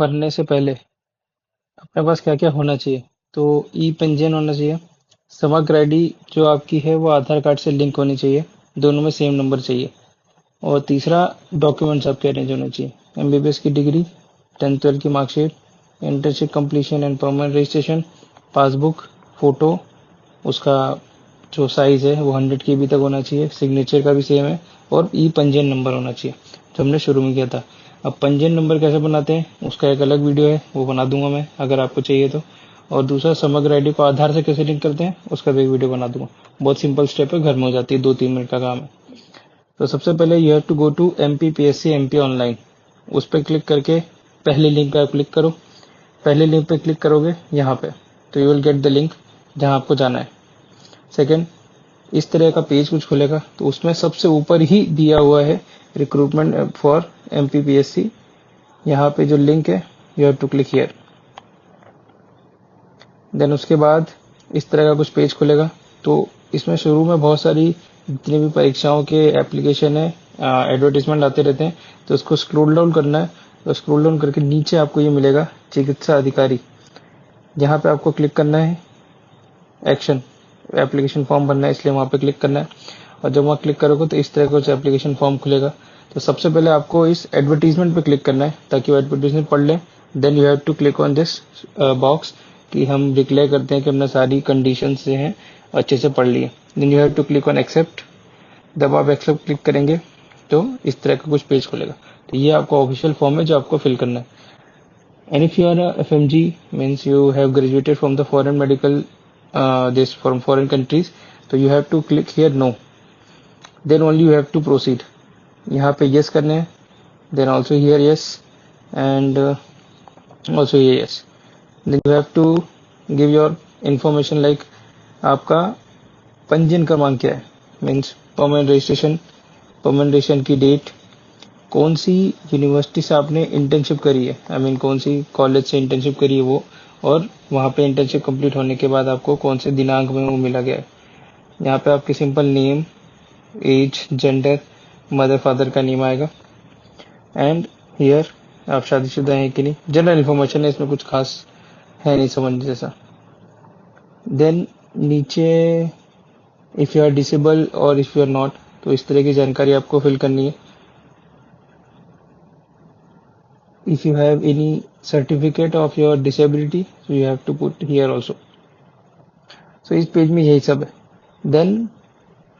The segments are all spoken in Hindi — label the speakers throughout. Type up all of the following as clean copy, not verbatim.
Speaker 1: भरने से पहले अपने पास क्या क्या होना चाहिए? तो ई पंजीयन होना चाहिए। समग्र आईडी जो आपकी है वो आधार कार्ड से लिंक होनी चाहिए, दोनों में सेम नंबर चाहिए। और तीसरा, डॉक्यूमेंट्स आपके अरेंज होने चाहिए। एमबीबीएस की डिग्री, 10th 12th की marksheet, internship completion and permanent registration, passbook, photo, उसका जो साइज है वो 100 KB तक होना चाहिए, सिग्नेचर का भी सेम है, और ई पंजीयन नंबर होना चाहिए जो हमने शुरू में किया था। अब पंजीयन नंबर कैसे बनाते हैं उसका एक अलग वीडियो है, वो बना दूंगा मैं अगर आपको चाहिए तो। और दूसरा, समग्र आईडी को आधार से कैसे लिंक करते हैं उसका भी एक वीडियो बना दूंगा। बहुत सिंपल स्टेप है, घर में हो जाती है, 2-3 मिनट का काम है। तो सबसे पहले you have to go to MPPSC MP online. उस पर क्लिक करके पहले लिंक पे आप क्लिक करो। पहले लिंक पे क्लिक करोगे यहाँ पे, तो you will get the link जहाँ आपको जाना है। सेकंड, इस तरह का पेज कुछ खुलेगा, तो उसमें सबसे ऊपर ही दिया हुआ है रिक्रूटमेंट फॉर MPPSC। यहाँ पे जो लिंक है, you have to click here. Then उसके बाद इस तरह का कुछ पेज खुलेगा। तो इसमें शुरू में बहुत सारी जितनी भी परीक्षाओं के एप्लीकेशन है, एडवर्टीजमेंट आते रहते हैं, तो उसको स्क्रॉल डाउन करना है। तो स्क्रॉल डाउन करके नीचे आपको ये मिलेगा चिकित्सा अधिकारी, यहाँ पे आपको क्लिक करना है। एक्शन, एप्लीकेशन फॉर्म भरना है इसलिए वहाँ पे क्लिक करना है। और जब वहाँ क्लिक करोगे तो इस तरह का कुछ एप्लीकेशन फॉर्म खुलेगा। तो सबसे पहले आपको इस एडवर्टीजमेंट पे क्लिक करना है ताकि वो एडवर्टीजमेंट पढ़ लें। Then you have to click on this box कि हम डिक्लेयर करते हैं कि हमने सारी कंडीशन से हैं अच्छे से पढ़ लिए। Then you have to click on accept. जब आप एक्सेप्ट क्लिक करेंगे तो इस तरह का कुछ पेज खुलेगा। तो ये आपका ऑफिशियल फॉर्म है जो आपको फिल करना है। And if you are a FMG, means you have graduated from the foreign medical, this from foreign countries, so you have to click here no. Then only you have to proceed. यहाँ पे yes करने हैं, then also here yes, and also here yes. Then you have to give your information like आपका पंजीयन क्रमांक क्या है, मीन्स परमानेंट रजिस्ट्रेशन की डेट, कौन सी यूनिवर्सिटी से आपने इंटर्नशिप करी है, आई मीन कौन सी कॉलेज से इंटर्नशिप करी है वो, और वहाँ पे इंटर्नशिप कंप्लीट होने के बाद आपको कौन से दिनांक में वो मिला गया है। यहाँ पे आपके simple name, age, gender, mother father का नेम आएगा। एंड हियर आप शादीशुदा हैं कि नहीं, जनरल इन्फॉर्मेशन है, इसमें कुछ खास है नहीं समझने जैसा। देन नीचे इफ़ यू आर डिसेबल और इफ़ यू आर नॉट, तो इस तरह की जानकारी आपको फिल करनी है। If you have any certificate of your disability, so you have to put here also. So इस पेज में यही सब है। देन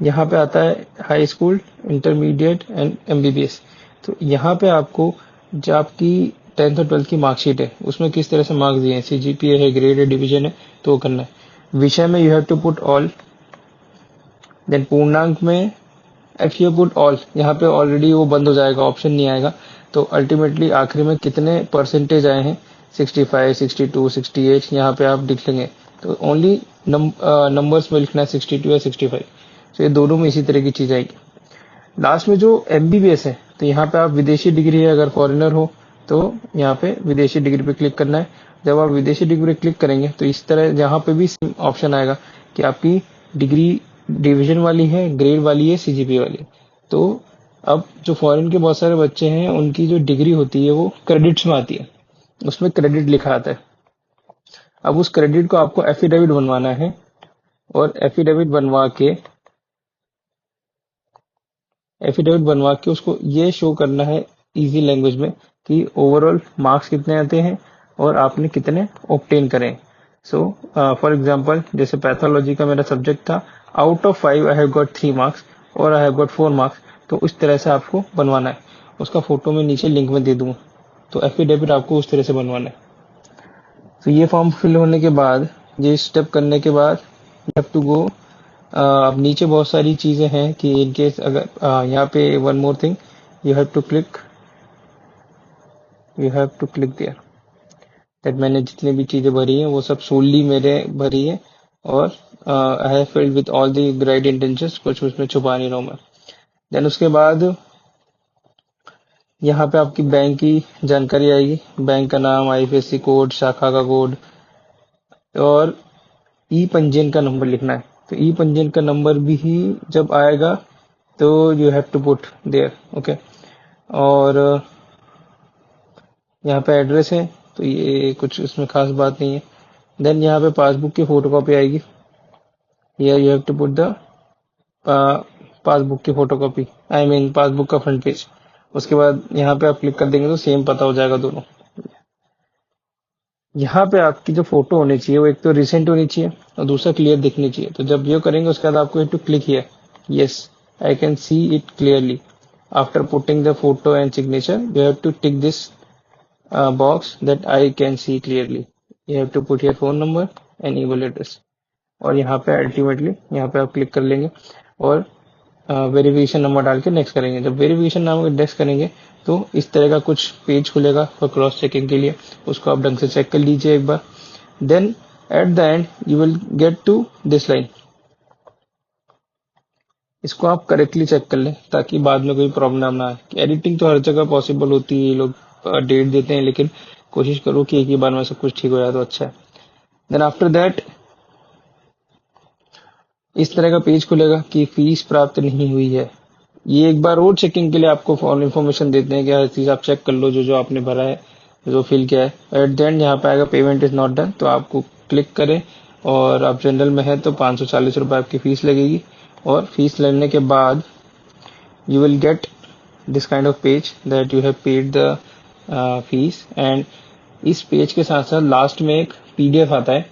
Speaker 1: यहाँ पे आता है high school, intermediate and MBBS। तो यहाँ पे आपको जो आपकी 10th और 12th की मार्कशीट है उसमें किस तरह से मार्क्स दिए हैं, CGPA है, ग्रेड है, डिवीजन है, तो वो करना है। विषय में you have to put all. Then पूर्णांक में इफ यू पुट ऑल, यहाँ पे ऑलरेडी वो बंद हो जाएगा, ऑप्शन नहीं आएगा। तो अल्टीमेटली आखिरी में कितने परसेंटेज आए हैं, 65, 62, 68, यहाँ पे आप लिख लेंगे। तो ओनली नंबर्स में लिखना है 62 या 65। तो ये दोनों में इसी तरह की चीज आएगी। लास्ट में जो MBBS है, तो यहाँ पे आप विदेशी डिग्री है, अगर फॉरेनर हो तो यहाँ पे विदेशी डिग्री पे क्लिक करना है। जब आप विदेशी डिग्री पे क्लिक करेंगे तो इस तरह यहाँ पे भी ऑप्शन आएगा कि आपकी डिग्री डिवीजन वाली है, ग्रेड वाली है, CGPA वाली है। तो अब जो फॉरेन के बहुत सारे बच्चे हैं उनकी जो डिग्री होती है वो क्रेडिट्स में आती है, उसमें क्रेडिट लिखा आता है। अब उस क्रेडिट को आपको एफिडेविट बनवाना है, और एफिडेविट बनवा के उसको ये शो करना है इजी लैंग्वेज में कि ओवरऑल मार्क्स कितने आते हैं और आपने कितने ऑब्टेन करें। सो फॉर एग्जांपल जैसे पैथोलॉजी का मेरा सब्जेक्ट था, out of 5 I have got 3 marks और आई हैव गॉट 4 मार्क्स। तो इस तरह से आपको बनवाना है। उसका फोटो मैं नीचे लिंक में दे दूंगा। तो एफिडेविट आपको उस तरह से बनवाना है। तो ये फॉर्म फिल होने के बाद, ये स्टेप करने के बाद यू हैव टू गो। अब नीचे बहुत सारी चीजें हैं कि इनकेस अगर यहाँ पे one more thing, you have to click there that मैंने जितनी भी चीजें भरी हैं वो सब सोली मेरे भरी है, और I have filled with all the right intentions, कुछ उसमें छुपा नहीं रहा हूं मैं। देन उसके बाद यहाँ पे आपकी बैंक की जानकारी आएगी, बैंक का नाम, IFSC कोड, शाखा का कोड, और ई पंजीयन का नंबर लिखना है। तो ई पंजीयन का नंबर भी ही जब आएगा तो you have to put there, okay. और यहाँ पे एड्रेस है, तो ये कुछ इसमें खास बात नहीं है। देन यहाँ पे पासबुक की फोटोकॉपी आएगी, here you have to put the passbook की फोटोकॉपी, आई मीन पासबुक का फ्रंट पेज। उसके बाद यहाँ पे आप क्लिक कर देंगे तो सेम पता हो जाएगा दोनों। यहाँ पे आपकी जो फोटो होनी चाहिए वो एक तो रिसेंट होनी चाहिए और दूसरा क्लियर दिखनी चाहिए। तो जब ये करेंगे उसके बाद आपको to click here, yes I can see it clearly. After putting the photo and signature you have to tick this box that I can see clearly. You have to put your phone number and email address. और यहाँ पे अल्टीमेटली यहाँ पे आप क्लिक कर लेंगे और वेरिफिकेशन नंबर डाल के नेक्स्ट करेंगे। जब वेरिफिकेशन नंबर नेक्स्ट करेंगे तो इस तरह का कुछ पेज खुलेगा फॉर क्रॉस चेकिंग के लिए, उसको आप ढंग से चेक कर लीजिए एक बार। Then at the end you will get to this line, इसको आप करेक्टली चेक कर लें ताकि बाद में कोई प्रॉब्लम ना आए। एडिटिंग तो हर जगह पॉसिबल होती है, ये लोग डेट देते हैं, लेकिन कोशिश करो कि एक ही बार में सब कुछ ठीक हो जाए तो अच्छा है। देन आफ्टर दैट इस तरह का पेज खुलेगा कि फीस प्राप्त नहीं हुई है। ये एक बार और चेकिंग के लिए आपको फॉर इन्फॉर्मेशन देते हैं कि हर चीज आप चेक कर लो जो जो आपने भरा है, जो फिल किया है। एट द एंड यहाँ पे आएगा पेमेंट इज नॉट डन, तो आपको क्लिक करें और आप जनरल में है तो 540 रुपये आपकी फीस लगेगी। और फीस लेने के बाद you will get this kind of page that you have paid the fees। and इस पेज के साथ साथ लास्ट में एक पीडीएफ आता है,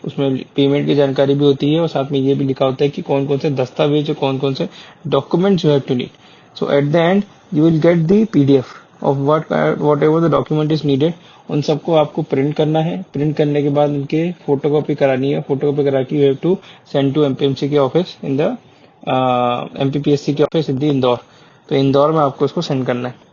Speaker 1: उसमें पेमेंट की जानकारी भी होती है और साथ में ये भी लिखा होता है कि कौन कौन से दस्तावेज और कौन कौन से documents you have to need. So at the end you will get the PDF of whatever the document is needed. उन सबको आपको प्रिंट करना है, प्रिंट करने के बाद उनके फोटोकॉपी करानी है, फोटोकॉपी करा के you have to send to MPMC के ऑफिस इन द एमपीपीएससी के ऑफिस इन द इंदौर। तो इंदौर में आपको इसको सेंड करना है।